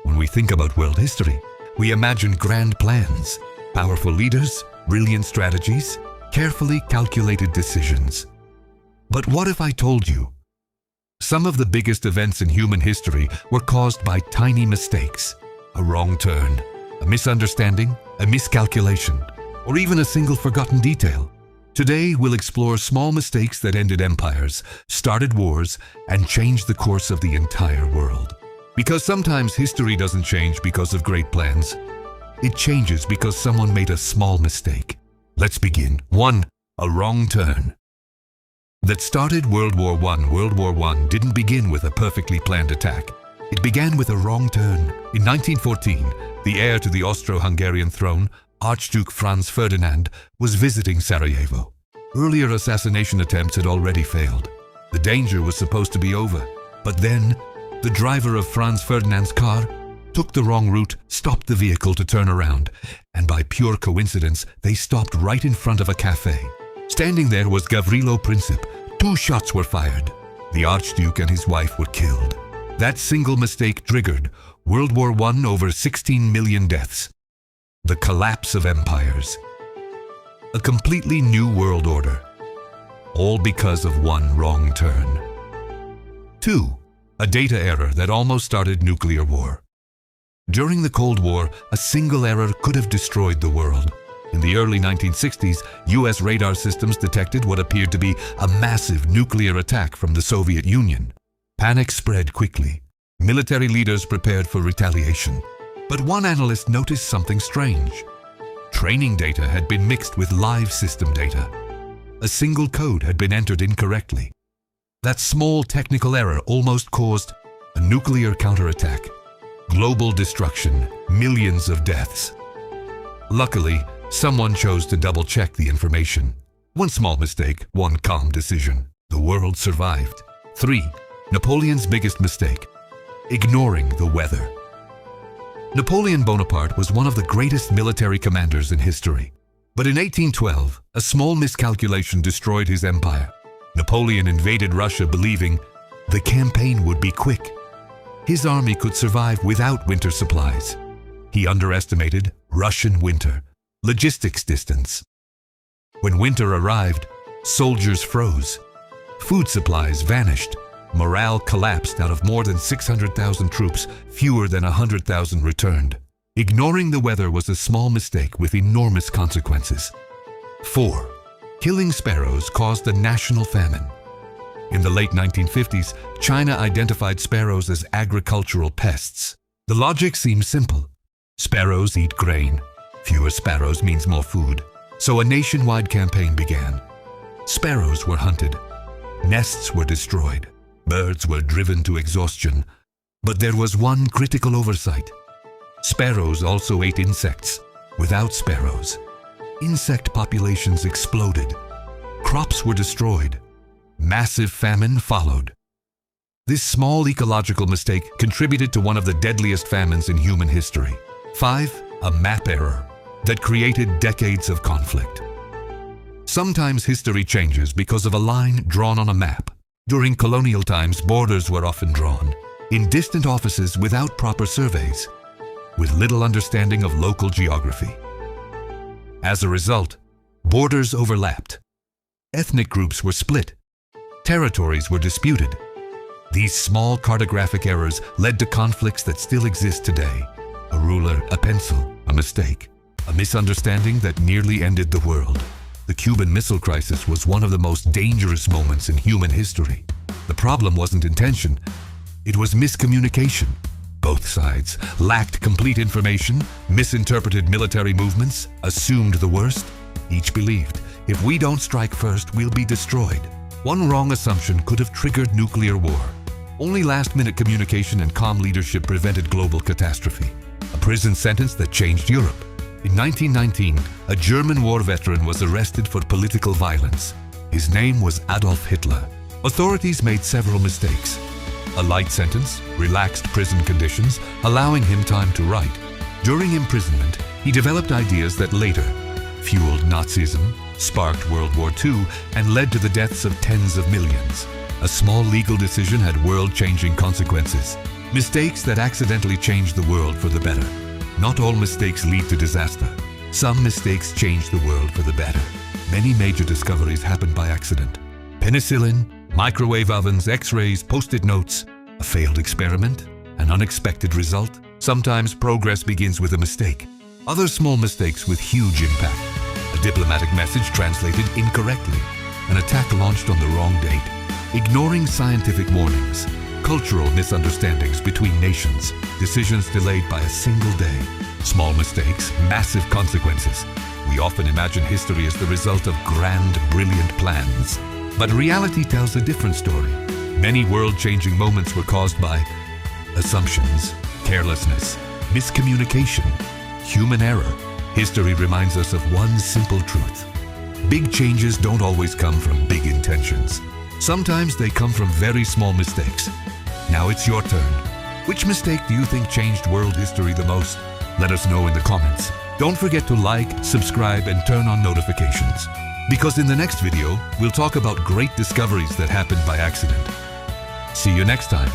When we think about world history, we imagine grand plans, powerful leaders, brilliant strategies, carefully calculated decisions. But what if I told you some of the biggest events in human history were caused by tiny mistakes, a wrong turn, a misunderstanding, a miscalculation, or even a single forgotten detail? Today, we'll explore small mistakes that ended empires, started wars, and changed the course of the entire world. Because sometimes history doesn't change because of great plans. It changes because someone made a small mistake. Let's begin. 1. A wrong turn. That started World War I. World War I didn't begin with a perfectly planned attack. It began with a wrong turn. In 1914, the heir to the Austro-Hungarian throne, Archduke Franz Ferdinand, was visiting Sarajevo. Earlier assassination attempts had already failed. The danger was supposed to be over. But then, the driver of Franz Ferdinand's car took the wrong route, stopped the vehicle to turn around, and by pure coincidence, they stopped right in front of a cafe. Standing there was Gavrilo Princip. 2 shots were fired. The Archduke and his wife were killed. That single mistake triggered World War I, over 16 million deaths. The collapse of empires. A completely new world order. All because of one wrong turn. 2. A data error that almost started nuclear war. During the Cold War, a single error could have destroyed the world. In the early 1960s, US radar systems detected what appeared to be a massive nuclear attack from the Soviet Union. Panic spread quickly. Military leaders prepared for retaliation. But one analyst noticed something strange. Training data had been mixed with live system data. A single code had been entered incorrectly. That small technical error almost caused a nuclear counterattack. Global destruction, millions of deaths. Luckily, someone chose to double-check the information. One small mistake, one calm decision. The world survived. 3. Napoleon's biggest mistake. Ignoring the weather. Napoleon Bonaparte was one of the greatest military commanders in history. But in 1812, a small miscalculation destroyed his empire. Napoleon invaded Russia believing the campaign would be quick. His army could survive without winter supplies. He underestimated Russian winter, logistics distance. When winter arrived, soldiers froze. Food supplies vanished. Morale collapsed. Out of more than 600,000 troops, fewer than 100,000 returned. Ignoring the weather was a small mistake with enormous consequences. 4. Killing sparrows caused a national famine. In the late 1950s, China identified sparrows as agricultural pests. The logic seems simple. Sparrows eat grain. Fewer sparrows means more food. So a nationwide campaign began. Sparrows were hunted. Nests were destroyed. Birds were driven to exhaustion. But there was one critical oversight. Sparrows also ate insects. Without sparrows, insect populations exploded. Crops were destroyed. Massive famine followed. This small ecological mistake contributed to one of the deadliest famines in human history. 5. A map error that created decades of conflict. Sometimes history changes because of a line drawn on a map. During colonial times, borders were often drawn in distant offices without proper surveys, with little understanding of local geography. As a result, borders overlapped. Ethnic groups were split. Territories were disputed. These small cartographic errors led to conflicts that still exist today. A ruler, a pencil, a mistake, a misunderstanding that nearly ended the world. The Cuban Missile Crisis was one of the most dangerous moments in human history. The problem wasn't intention, it was miscommunication. Both sides lacked complete information, misinterpreted military movements, assumed the worst. Each believed, if we don't strike first, we'll be destroyed. One wrong assumption could have triggered nuclear war. Only last-minute communication and calm leadership prevented global catastrophe. A prison sentence that changed Europe. In 1919, a German war veteran was arrested for political violence. His name was Adolf Hitler. Authorities made several mistakes. A light sentence, relaxed prison conditions, allowing him time to write. During imprisonment, he developed ideas that later fueled Nazism, sparked World War II, and led to the deaths of tens of millions. A small legal decision had world-changing consequences. Mistakes that accidentally change the world for the better. Not all mistakes lead to disaster. Some mistakes change the world for the better. Many major discoveries happened by accident. Penicillin, microwave ovens, X-rays, post-it notes, a failed experiment, an unexpected result. Sometimes progress begins with a mistake. Other small mistakes with huge impact. A diplomatic message translated incorrectly. An attack launched on the wrong date. Ignoring scientific warnings. Cultural misunderstandings between nations. Decisions delayed by a single day. Small mistakes, massive consequences. We often imagine history as the result of grand, brilliant plans. But reality tells a different story. Many world-changing moments were caused by assumptions, carelessness, miscommunication, human error. History reminds us of one simple truth. Big changes don't always come from big intentions. Sometimes they come from very small mistakes. Now it's your turn. Which mistake do you think changed world history the most? Let us know in the comments. Don't forget to like, subscribe, and turn on notifications. Because in the next video, we'll talk about great discoveries that happened by accident. See you next time.